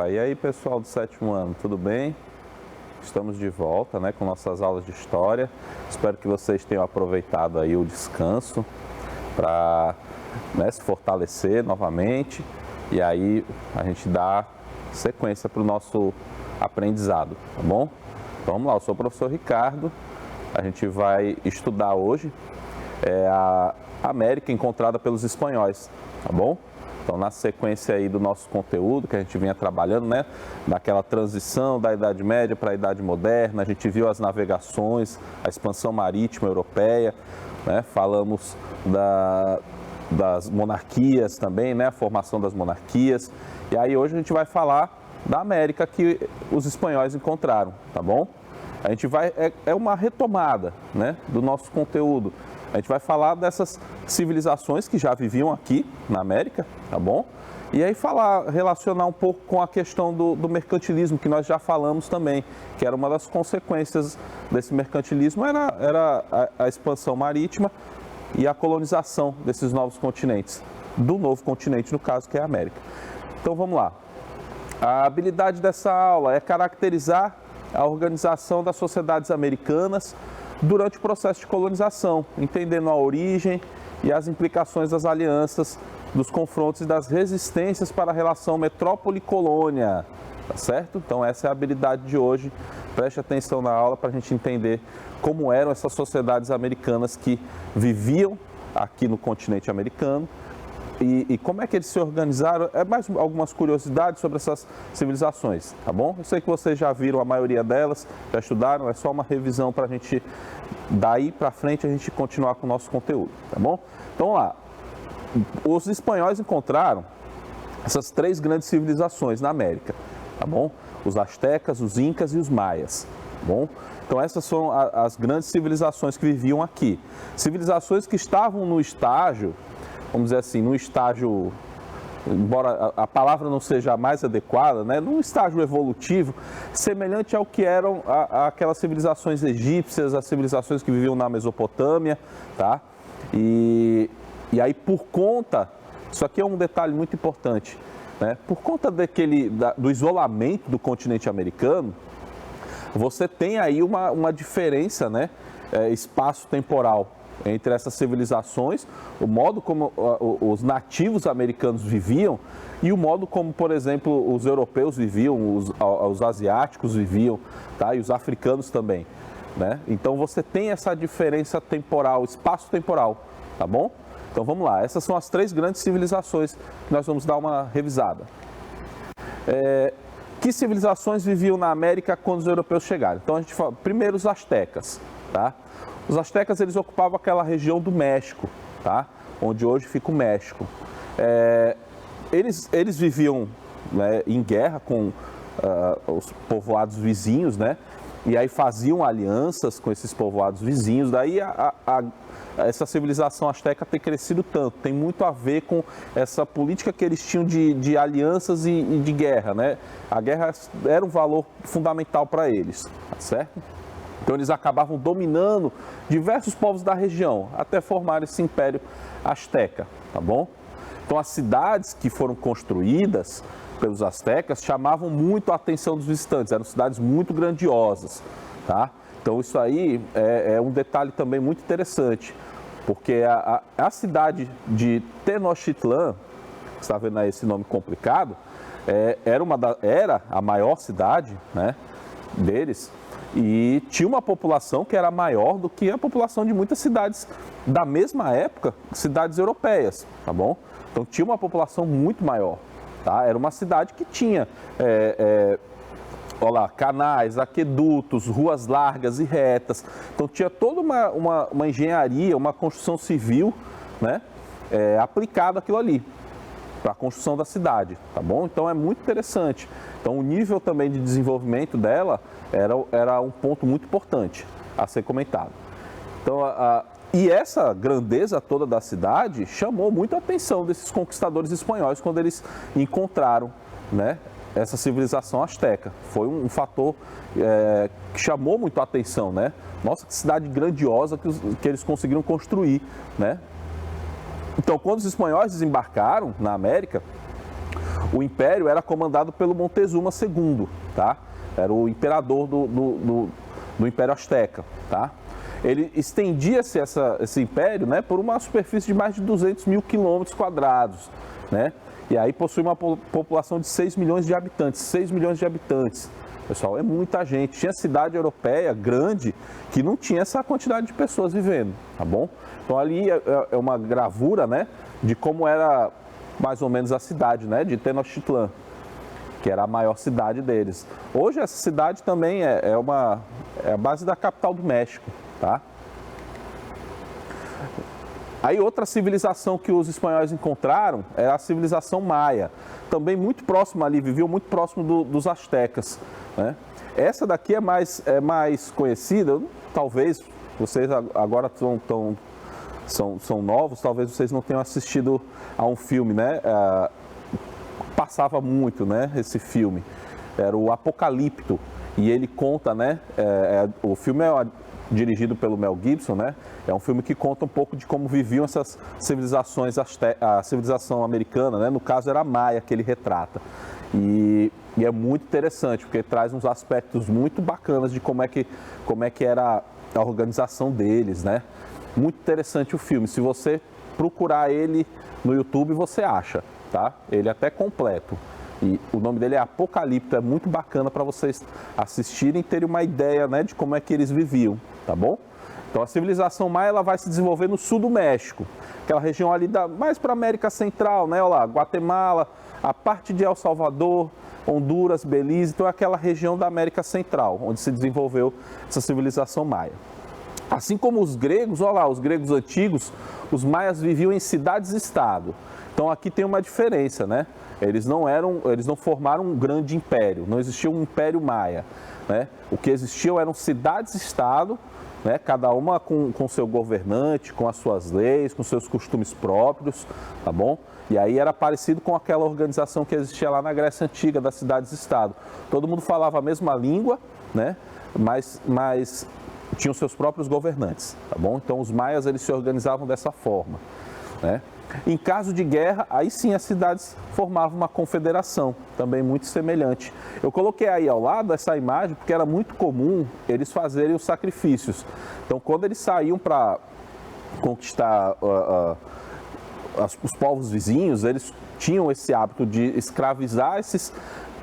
Opa, e aí pessoal do sétimo ano, tudo bem? Estamos de volta, né, com nossas aulas de história. Espero que vocês tenham aproveitado aí o descanso para, né, se fortalecer novamente e aí a gente dá sequência para o nosso aprendizado, tá bom? Então vamos lá, eu sou o professor Ricardo, a gente vai estudar hoje a América encontrada pelos espanhóis, tá bom? Então, na sequência aí do nosso conteúdo que a gente vinha trabalhando, né, daquela transição da Idade Média para a Idade Moderna, a gente viu as navegações, a expansão marítima europeia, né, falamos das monarquias também, né, a formação das monarquias, e aí hoje a gente vai falar da América que os espanhóis encontraram, tá bom? A gente vai, é uma retomada, né, do nosso conteúdo. A gente vai falar dessas civilizações que já viviam aqui na América, tá bom? E aí relacionar um pouco com a questão do mercantilismo, que nós já falamos também, que era uma das consequências desse mercantilismo, era a expansão marítima e a colonização desses novos continentes, do novo continente, no caso, que é a América. Então vamos lá. A habilidade dessa aula é caracterizar a organização das sociedades americanas durante o processo de colonização, entendendo a origem e as implicações das alianças, dos confrontos e das resistências para a relação metrópole-colônia, tá certo? Então essa é a habilidade de hoje, preste atenção na aula para a gente entender como eram essas sociedades americanas que viviam aqui no continente americano e como é que eles se organizaram, mais algumas curiosidades sobre essas civilizações, tá bom? Eu sei que vocês já viram a maioria delas, já estudaram, é só uma revisão para a gente, daí para frente, a gente continuar com o nosso conteúdo, tá bom? Então, vamos lá. Os espanhóis encontraram essas três grandes civilizações na América, tá bom? Os astecas, os incas e os maias, tá bom? Então, essas são as grandes civilizações que viviam aqui. Civilizações que estavam no estágio, vamos dizer assim, no estágio, embora a palavra não seja a mais adequada, né, num estágio evolutivo, semelhante ao que eram aquelas civilizações egípcias, as civilizações que viviam na Mesopotâmia, tá? E aí por conta, isso aqui é um detalhe muito importante, né, por conta do isolamento do continente americano, você tem aí uma diferença, né, espaço-temporal entre essas civilizações, o modo como os nativos americanos viviam e o modo como, por exemplo, os europeus viviam, os asiáticos viviam, tá? E os africanos também, né? Então você tem essa diferença temporal, espaço-temporal, tá bom? Então vamos lá, essas são as três grandes civilizações que nós vamos dar uma revisada. Que civilizações viviam na América quando os europeus chegaram? Então a gente fala, primeiro os astecas, tá? Os astecas, eles ocupavam aquela região do México, tá? Onde hoje fica o México. Eles viviam, né, em guerra com os povoados vizinhos, né? E aí faziam alianças com esses povoados vizinhos. Daí essa civilização asteca tem crescido tanto. Tem muito a ver com essa política que eles tinham de alianças e de guerra, né? A guerra era um valor fundamental para eles, tá certo? Então eles acabavam dominando diversos povos da região, até formar esse império asteca, tá bom? Então as cidades que foram construídas pelos astecas chamavam muito a atenção dos visitantes, eram cidades muito grandiosas, tá? Então isso aí é um detalhe também muito interessante, porque a cidade de Tenochtitlan, que você está vendo aí esse nome complicado, era a maior cidade, né, deles, e tinha uma população que era maior do que a população de muitas cidades da mesma época, cidades europeias, tá bom? Então tinha uma população muito maior, tá? Era uma cidade que tinha, olha lá, canais, aquedutos, ruas largas e retas. Então tinha toda uma engenharia, uma construção civil, né, aplicada àquilo ali, para a construção da cidade, tá bom? Então é muito interessante. Então o nível também de desenvolvimento dela era um ponto muito importante a ser comentado. Então, e essa grandeza toda da cidade chamou muito a atenção desses conquistadores espanhóis quando eles encontraram, né, essa civilização asteca. Foi um fator que chamou muito a atenção, né? Nossa, que cidade grandiosa que eles conseguiram construir, né? Então, quando os espanhóis desembarcaram na América, o império era comandado pelo Montezuma II, tá? Era o imperador do Império Azteca, tá? Ele estendia-se esse império, né, por uma superfície de mais de 200 mil quilômetros quadrados, né? E aí possui uma população de 6 milhões de habitantes. 6 milhões de habitantes, pessoal, é muita gente. Tinha cidade europeia grande que não tinha essa quantidade de pessoas vivendo, tá bom? Então ali é uma gravura, né, de como era mais ou menos a cidade, né, de Tenochtitlan, que era a maior cidade deles. Hoje essa cidade também é a base da capital do México, tá? Aí outra civilização que os espanhóis encontraram é a civilização maia, também muito próxima ali, viveu muito próximo dos astecas, né? Essa daqui é mais conhecida, talvez vocês agora são novos, talvez vocês não tenham assistido a um filme, né? Passava muito, né, esse filme, era o Apocalipto, e ele conta, né, o filme é dirigido pelo Mel Gibson, né, é um filme que conta um pouco de como viviam essas civilizações, a civilização americana, né, no caso era a Maia que ele retrata, e é muito interessante, porque traz uns aspectos muito bacanas de como é que era a organização deles, né, muito interessante o filme, se você procurar ele no YouTube você acha. Tá? Ele é até completo e o nome dele é Apocalipto, é muito bacana para vocês assistirem e terem uma ideia, né, de como é que eles viviam, tá bom? Então a civilização maia ela vai se desenvolver no sul do México, aquela região ali mais para a América Central, né, olha lá, Guatemala, a parte de El Salvador, Honduras, Belize, então é aquela região da América Central, onde se desenvolveu essa civilização maia. Assim como os gregos, olha lá, os gregos antigos, os maias viviam em cidades-estado. Então aqui tem uma diferença, né? Eles não formaram um grande império, não existia um império maia, né? O que existiam eram cidades-estado, né? Cada uma com seu governante, com as suas leis, com seus costumes próprios, tá bom? E aí era parecido com aquela organização que existia lá na Grécia Antiga, das cidades-estado. Todo mundo falava a mesma língua, né? Mas tinham seus próprios governantes, tá bom? Então os maias eles se organizavam dessa forma, né? Em caso de guerra, aí sim as cidades formavam uma confederação, também muito semelhante. Eu coloquei aí ao lado essa imagem porque era muito comum eles fazerem os sacrifícios. Então quando eles saíam para conquistar os povos vizinhos, eles tinham esse hábito de escravizar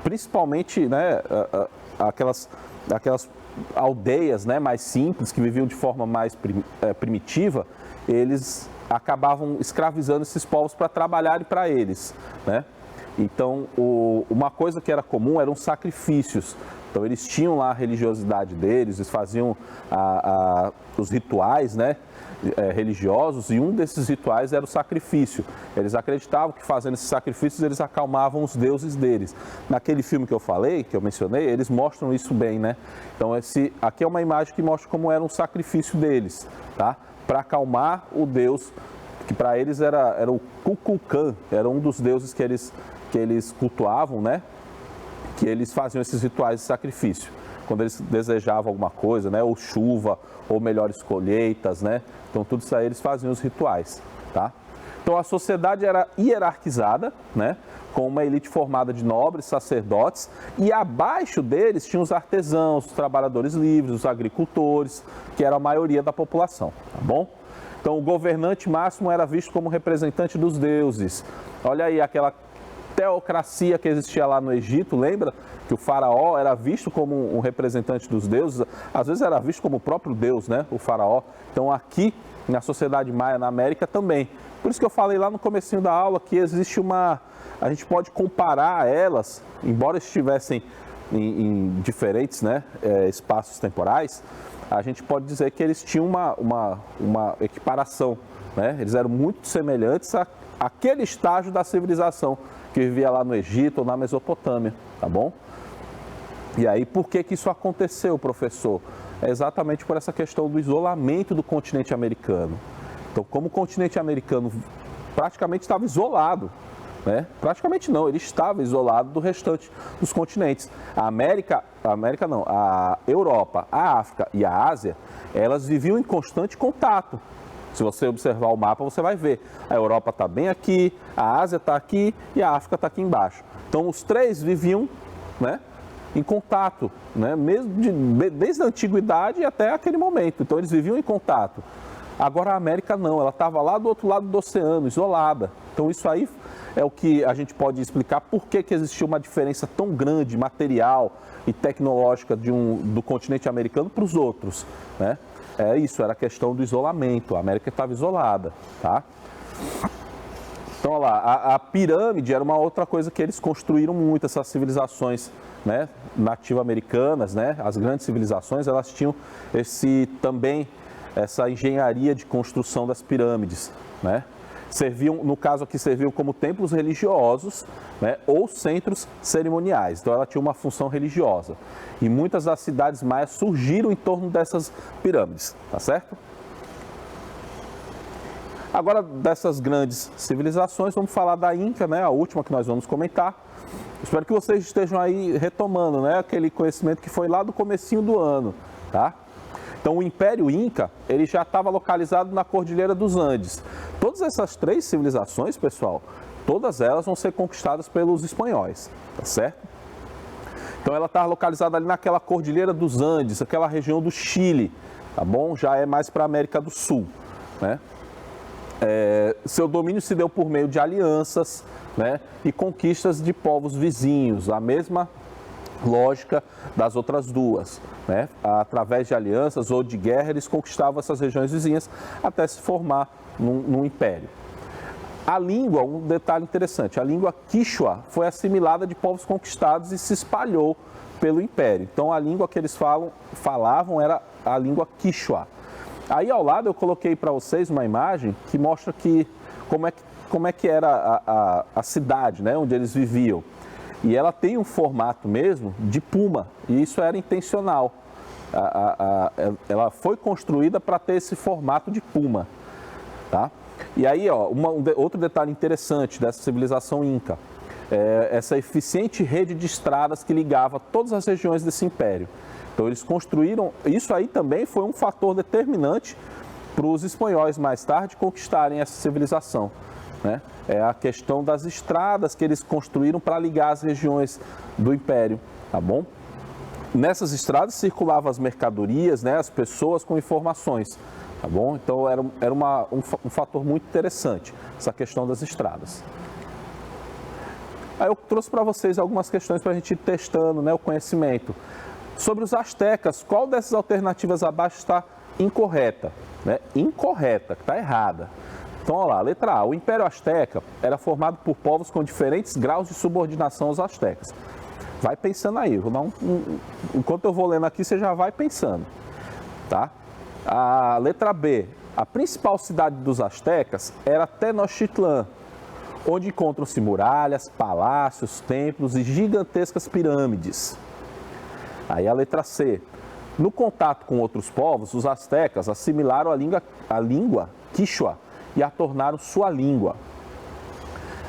principalmente, né, aquelas aldeias, né, mais simples, que viviam de forma mais primitiva, eles acabavam escravizando esses povos para trabalharem para eles, né? Então, uma coisa que era comum eram os sacrifícios. Então, eles tinham lá a religiosidade deles, eles faziam os rituais, né, religiosos, e um desses rituais era o sacrifício. Eles acreditavam que fazendo esses sacrifícios eles acalmavam os deuses deles. Naquele filme que eu falei, que eu mencionei, eles mostram isso bem, né? Então, aqui é uma imagem que mostra como era um sacrifício deles, tá? Para acalmar o deus, que para eles era o Kukulkan, era um dos deuses que eles cultuavam, né? Que eles faziam esses rituais de sacrifício, quando eles desejavam alguma coisa, né? Ou chuva, ou melhores colheitas, né? Então tudo isso aí eles faziam os rituais, tá? Então a sociedade era hierarquizada, né? Com uma elite formada de nobres, sacerdotes, e abaixo deles tinham os artesãos, os trabalhadores livres, os agricultores, que era a maioria da população, tá bom? Então o governante máximo era visto como representante dos deuses. Olha aí aquela teocracia que existia lá no Egito, lembra? Que o faraó era visto como um representante dos deuses, às vezes era visto como o próprio deus, né? O faraó. Então aqui na sociedade maia, na América também. Por isso que eu falei lá no comecinho da aula que existe a gente pode comparar elas, embora estivessem em diferentes, né, espaços temporais, a gente pode dizer que eles tinham uma equiparação, né? Eles eram muito semelhantes àquele estágio da civilização que vivia lá no Egito ou na Mesopotâmia, tá bom? E aí, por que isso aconteceu, professor? É exatamente por essa questão do isolamento do continente americano. Então, como o continente americano praticamente estava isolado, né? Praticamente não, ele estava isolado do restante dos continentes. A Europa, a África e a Ásia, elas viviam em constante contato, Se você observar o mapa, você vai ver. A Europa está bem aqui, a Ásia está aqui e a África está aqui embaixo. Então, os três viviam, né, em contato, né, mesmo desde a antiguidade até aquele momento. Então, eles viviam em contato. Agora, a América não, ela estava lá do outro lado do oceano, isolada. Então, isso aí é o que a gente pode explicar por que existia uma diferença tão grande, material e tecnológica do continente americano para os outros, né? É isso, era a questão do isolamento. A América estava isolada, tá? Então, olha lá, a pirâmide era uma outra coisa que eles construíram muito, essas civilizações, né, nativo-americanas, né? As grandes civilizações, elas tinham essa engenharia de construção das pirâmides, né? Serviam, no caso aqui, serviam como templos religiosos, né, ou centros cerimoniais. Então, ela tinha uma função religiosa. E muitas das cidades maias surgiram em torno dessas pirâmides, tá certo? Agora, dessas grandes civilizações, vamos falar da Inca, né, a última que nós vamos comentar. Espero que vocês estejam aí retomando, né, aquele conhecimento que foi lá do comecinho do ano, tá? Então, o Império Inca, ele já estava localizado na Cordilheira dos Andes. Todas essas três civilizações, pessoal, todas elas vão ser conquistadas pelos espanhóis, tá certo? Então, ela está localizada ali naquela Cordilheira dos Andes, aquela região do Chile, tá bom? Já é mais para a América do Sul, né? Seu domínio se deu por meio de alianças, né, e conquistas de povos vizinhos, a mesma lógica das outras duas, né? Através de alianças ou de guerra, eles conquistavam essas regiões vizinhas até se formar num império. A língua, um detalhe interessante, a língua Quichua foi assimilada de povos conquistados e se espalhou pelo império. Então, a língua que eles falavam era a língua Quichua. Aí, ao lado, eu coloquei para vocês uma imagem que mostra como é que era a cidade, né, onde eles viviam. E ela tem um formato mesmo de puma, e isso era intencional. Ela foi construída para ter esse formato de puma, tá? E aí, ó, outro detalhe interessante dessa civilização Inca, essa eficiente rede de estradas que ligava todas as regiões desse império. Então, eles construíram, isso aí também foi um fator determinante para os espanhóis mais tarde conquistarem essa civilização, né? É a questão das estradas que eles construíram para ligar as regiões do império, tá bom? Nessas estradas circulavam as mercadorias, né, as pessoas com informações, tá bom? Então era um fator muito interessante, essa questão das estradas. Aí eu trouxe para vocês algumas questões para a gente ir testando, né, o conhecimento. Sobre os astecas, qual dessas alternativas abaixo está incorreta? Né? Incorreta, que está errada. Então, olha lá, letra A. O Império Azteca era formado por povos com diferentes graus de subordinação aos astecas. Vai pensando aí. Enquanto eu vou lendo aqui, você já vai pensando. Tá? A letra B. A principal cidade dos astecas era Tenochtitlán, onde encontram-se muralhas, palácios, templos e gigantescas pirâmides. Aí a letra C. No contato com outros povos, os astecas assimilaram a língua Quichua e a tornaram sua língua.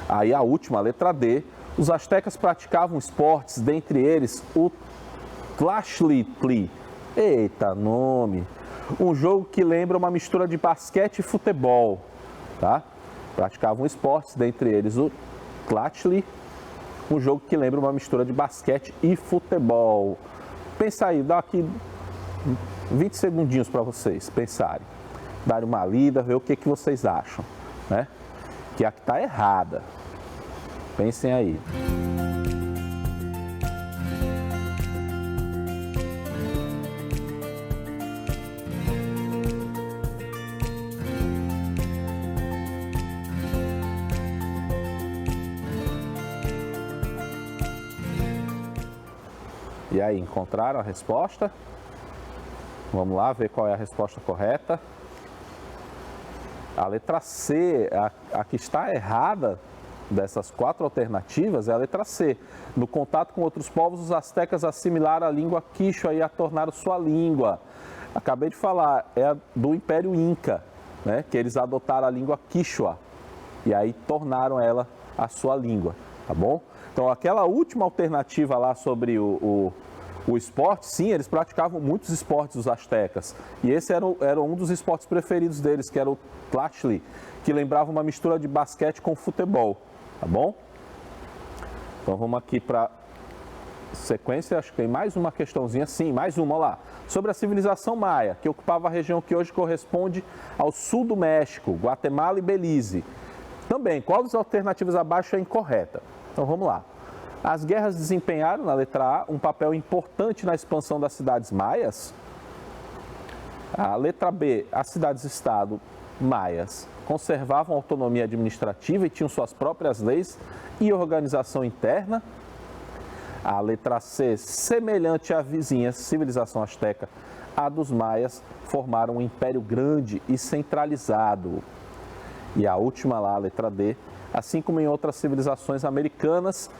Aí a última, a letra D. Os astecas praticavam esportes, dentre eles o Tlachtli. Eita nome! Um jogo que lembra uma mistura de basquete e futebol, tá? Praticavam esportes, dentre eles o Tlachtli, um jogo que lembra uma mistura de basquete e futebol. Pensa aí, dá aqui 20 segundinhos para vocês pensarem, darem uma lida, ver o que vocês acham, né? Que a que está errada. Pensem aí. E aí, encontraram a resposta? Vamos lá ver qual é a resposta correta. A letra C, a que está errada dessas quatro alternativas é a letra C. No contato com outros povos, os astecas assimilaram a língua Quichua e a tornaram sua língua. Acabei de falar, é do Império Inca, né? Que eles adotaram a língua Quichua e aí tornaram ela a sua língua, tá bom? Então, aquela última alternativa lá sobre O esporte, sim, eles praticavam muitos esportes, os astecas. E esse era um dos esportes preferidos deles, que era o tlachtli, que lembrava uma mistura de basquete com futebol, tá bom? Então vamos aqui para sequência, acho que tem mais uma questãozinha, sim, mais uma, olha lá. Sobre a civilização maia, que ocupava a região que hoje corresponde ao sul do México, Guatemala e Belize. Também, qual das alternativas abaixo é incorreta? Então vamos lá. As guerras desempenharam, na letra A, um papel importante na expansão das cidades maias. A letra B, as cidades-estado maias conservavam autonomia administrativa e tinham suas próprias leis e organização interna. A letra C, semelhante à vizinha civilização asteca, a dos maias formaram um império grande e centralizado. E a última lá, a letra D, assim como em outras civilizações americanas,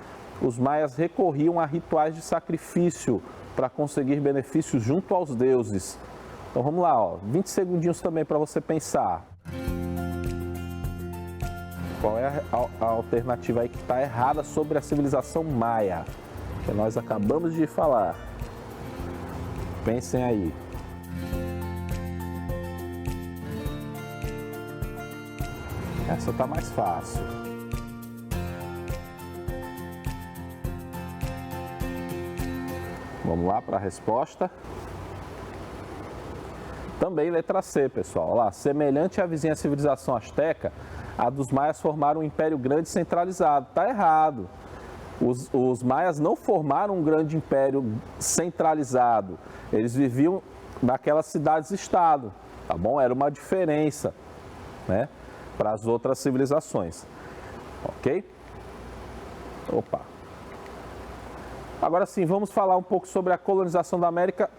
os maias recorriam a rituais de sacrifício para conseguir benefícios junto aos deuses. Então vamos lá, ó, 20 segundinhos também para você pensar. Qual é a alternativa aí que está errada sobre a civilização maia? Que nós acabamos de falar. Pensem aí. Essa está mais fácil. Vamos lá para a resposta. Também letra C, pessoal. Olha lá, semelhante à vizinha civilização asteca, a dos maias formaram um império grande centralizado. Está errado. Os maias não formaram um grande império centralizado. Eles viviam naquelas cidades-estado, tá bom? Era uma diferença, né, para as outras civilizações. Ok? Opa! Agora sim, vamos falar um pouco sobre a colonização da América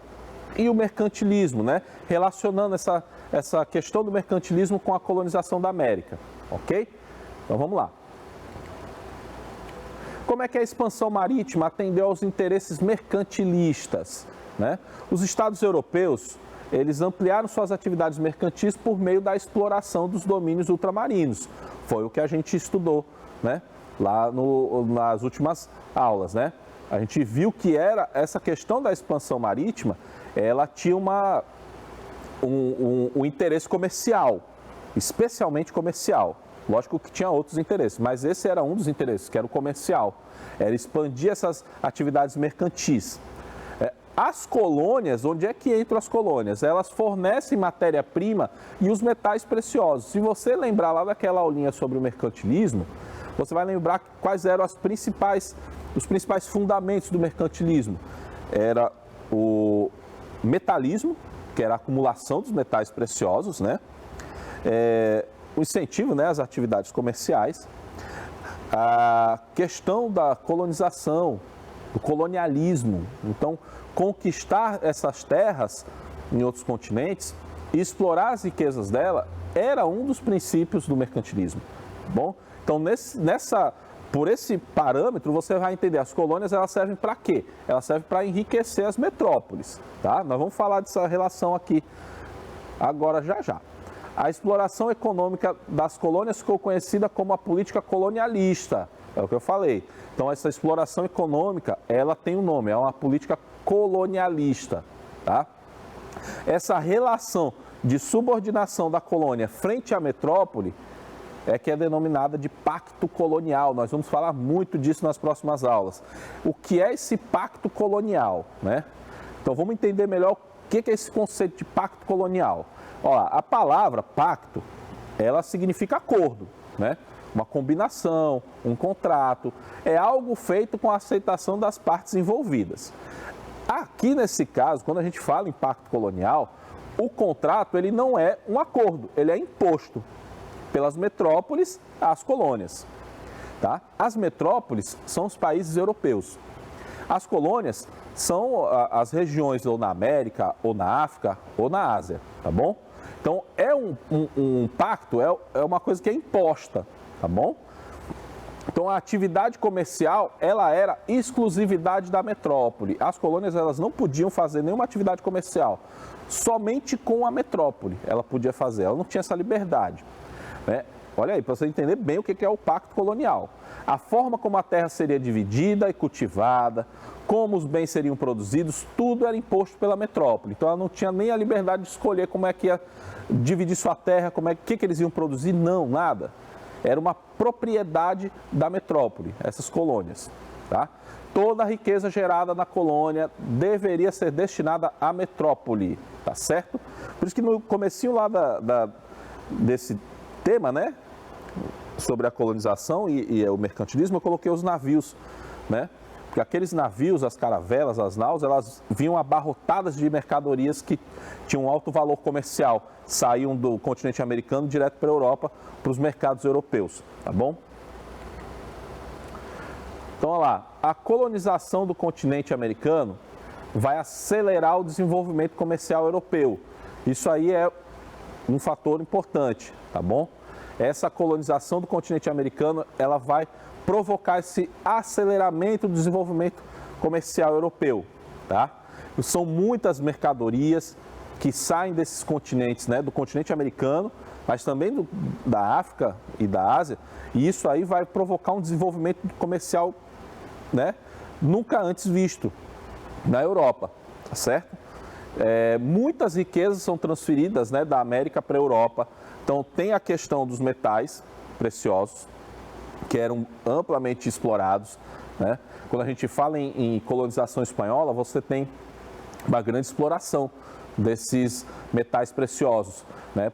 e o mercantilismo, né? Relacionando essa questão do mercantilismo com a colonização da América, ok? Então vamos lá. Como é que a expansão marítima atendeu aos interesses mercantilistas, né? Os estados europeus, eles ampliaram suas atividades mercantis por meio da exploração dos domínios ultramarinos. Foi o que a gente estudou, né, lá nas últimas aulas, né? A gente viu que era essa questão da expansão marítima, ela tinha um interesse comercial, especialmente comercial. Lógico que tinha outros interesses, mas esse era um dos interesses, que era o comercial. Era expandir essas atividades mercantis. As colônias, onde é que entram as colônias? Elas fornecem matéria-prima e os metais preciosos. Se você lembrar lá daquela aulinha sobre o mercantilismo, você vai lembrar quais eram os principais fundamentos do mercantilismo. Era o metalismo, que era a acumulação dos metais preciosos, né? O incentivo, né, às atividades comerciais, a questão da colonização, do colonialismo. Então, conquistar essas terras em outros continentes e explorar as riquezas dela era um dos princípios do mercantilismo. Bom, então por esse parâmetro você vai entender, as colônias elas servem para quê? Elas servem para enriquecer as metrópoles, tá? Nós vamos falar dessa relação aqui agora já. A exploração econômica das colônias ficou conhecida como a política colonialista, é o que eu falei. Então essa exploração econômica, ela tem um nome, é uma política colonialista, tá? Essa relação de subordinação da colônia frente à metrópole é que é denominada de pacto colonial. Nós vamos falar muito disso nas próximas aulas. O que é esse pacto colonial, né? Então vamos entender melhor o que é esse conceito de pacto colonial. Ó, a palavra pacto, ela significa acordo, né? Uma combinação, um contrato, é algo feito com a aceitação das partes envolvidas. Aqui nesse caso, quando a gente fala em pacto colonial, o contrato ele não é um acordo, ele é imposto pelas metrópoles às colônias, tá? As metrópoles são os países europeus. As colônias são as regiões ou na América, ou na África, ou na Ásia, tá bom? Então, é um pacto, é uma coisa que é imposta, tá bom? Então, a atividade comercial, ela era exclusividade da metrópole. As colônias, elas não podiam fazer nenhuma atividade comercial. Somente com a metrópole ela podia fazer, ela não tinha essa liberdade, né? Olha aí, para você entender bem o que é o pacto colonial. A forma como a terra seria dividida e cultivada, como os bens seriam produzidos, tudo era imposto pela metrópole. Então ela não tinha nem a liberdade de escolher como é que ia dividir sua terra, como é que eles iam produzir, não, nada. Era uma propriedade da metrópole, essas colônias, tá? Toda a riqueza gerada na colônia deveria ser destinada à metrópole, tá certo? Por isso que no comecinho lá desse tema, né, sobre a colonização e o mercantilismo, eu coloquei os navios, né? Porque aqueles navios, as caravelas, as naus, elas vinham abarrotadas de mercadorias que tinham um alto valor comercial, saíam do continente americano direto para a Europa, para os mercados europeus, tá bom? Então, olha lá, a colonização do continente americano vai acelerar o desenvolvimento comercial europeu. Isso aí é um fator importante, tá bom? Essa colonização do continente americano, ela vai provocar esse aceleramento do desenvolvimento comercial europeu, tá? São muitas mercadorias que saem desses continentes, né, do continente americano, mas também da África e da Ásia, e isso aí vai provocar um desenvolvimento comercial, né, nunca antes visto na Europa, tá certo? Muitas riquezas são transferidas, né, da América para a Europa. Então tem a questão dos metais preciosos, que eram amplamente explorados, né? Quando a gente fala em colonização espanhola, você tem uma grande exploração desses metais preciosos, né?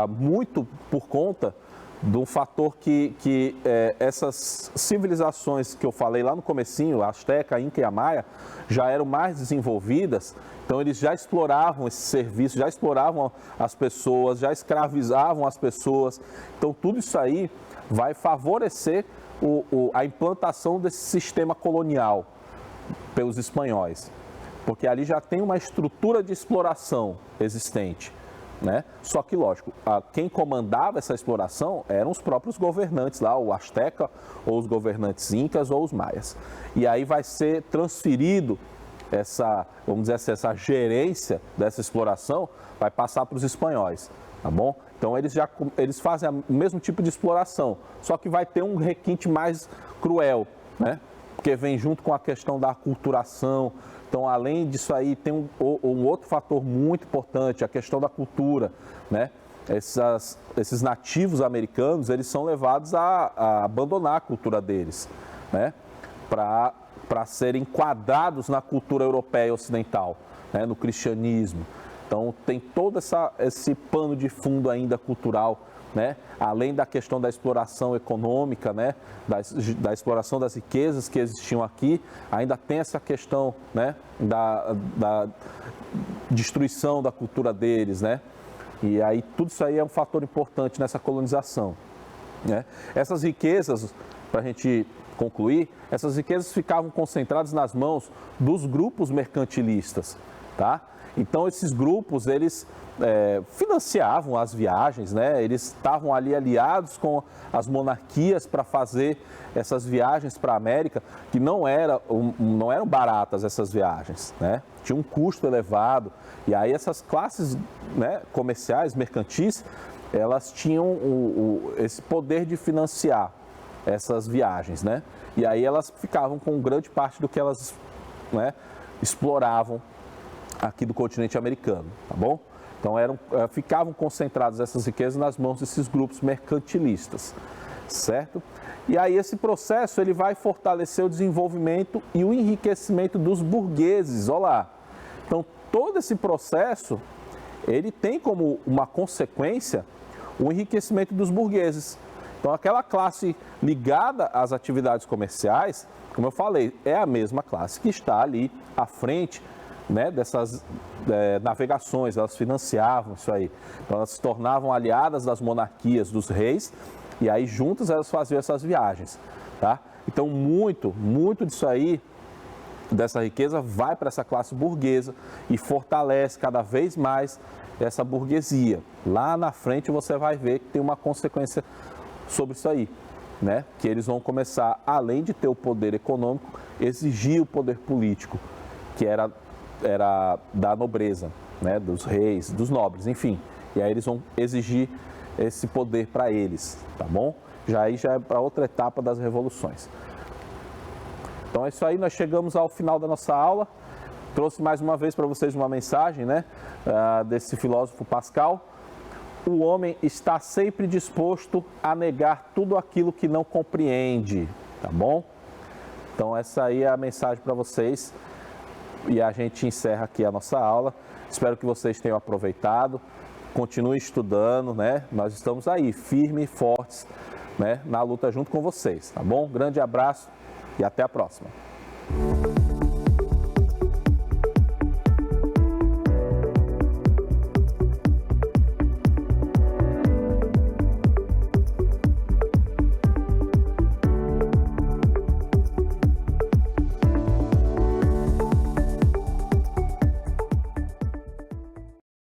Muito por conta de um fator que essas civilizações que eu falei lá no comecinho, a Azteca, Inca e a Maia, já eram mais desenvolvidas, então eles já exploravam esse serviço, já exploravam as pessoas, já escravizavam as pessoas, então tudo isso aí vai favorecer a implantação desse sistema colonial pelos espanhóis, porque ali já tem uma estrutura de exploração existente, né? Só que, lógico, quem comandava essa exploração eram os próprios governantes lá, o Azteca, ou os governantes incas, ou os maias. E aí vai ser transferido vamos dizer assim, essa gerência dessa exploração, vai passar para os espanhóis, tá bom? Então eles fazem o mesmo tipo de exploração, só que vai ter um requinte mais cruel, né? Porque vem junto com a questão da aculturação. Então, além disso aí, tem um outro fator muito importante, a questão da cultura, né? Esses nativos americanos, eles são levados a abandonar a cultura deles, né? Para serem enquadrados na cultura europeia e ocidental, né? No cristianismo. Então, tem todo esse pano de fundo ainda cultural, né? Além da questão da exploração econômica, né? Da exploração das riquezas que existiam aqui, ainda tem essa questão, né? Da destruição da cultura deles, né? E aí tudo isso aí é um fator importante nessa colonização, né? Essas riquezas, para a gente concluir, essas riquezas ficavam concentradas nas mãos dos grupos mercantilistas, tá? Então esses grupos, eles financiavam as viagens, né? Eles estavam ali aliados com as monarquias para fazer essas viagens para a América, que não eram baratas essas viagens, né? Tinha um custo elevado, e aí essas classes, né, comerciais, mercantis, elas tinham esse poder de financiar essas viagens, né? E aí elas ficavam com grande parte do que elas, né, exploravam aqui do continente americano, tá bom? Então ficavam concentradas essas riquezas nas mãos desses grupos mercantilistas, certo? E aí esse processo ele vai fortalecer o desenvolvimento e o enriquecimento dos burgueses, olha lá. Então todo esse processo, ele tem como uma consequência o enriquecimento dos burgueses. Então aquela classe ligada às atividades comerciais, como eu falei, é a mesma classe que está ali à frente, né, dessas navegações, elas financiavam isso aí. Então elas se tornavam aliadas das monarquias, dos reis, e aí juntas elas faziam essas viagens, tá? Então muito disso aí, dessa riqueza, vai para essa classe burguesa e fortalece cada vez mais essa burguesia. Lá na frente você vai ver que tem uma consequência sobre isso aí, né? Que eles vão começar, além de ter o poder econômico, exigir o poder político, que era da nobreza, né? Dos reis, dos nobres, enfim. E aí eles vão exigir esse poder para eles, tá bom? Já é para outra etapa das revoluções. Então é isso aí, nós chegamos ao final da nossa aula. Trouxe mais uma vez para vocês uma mensagem, né, desse filósofo Pascal. O homem está sempre disposto a negar tudo aquilo que não compreende, tá bom? Então essa aí é a mensagem para vocês e a gente encerra aqui a nossa aula. Espero que vocês tenham aproveitado. Continue estudando, né? Nós estamos aí, firmes e fortes, né, na luta junto com vocês, tá bom? Grande abraço e até a próxima.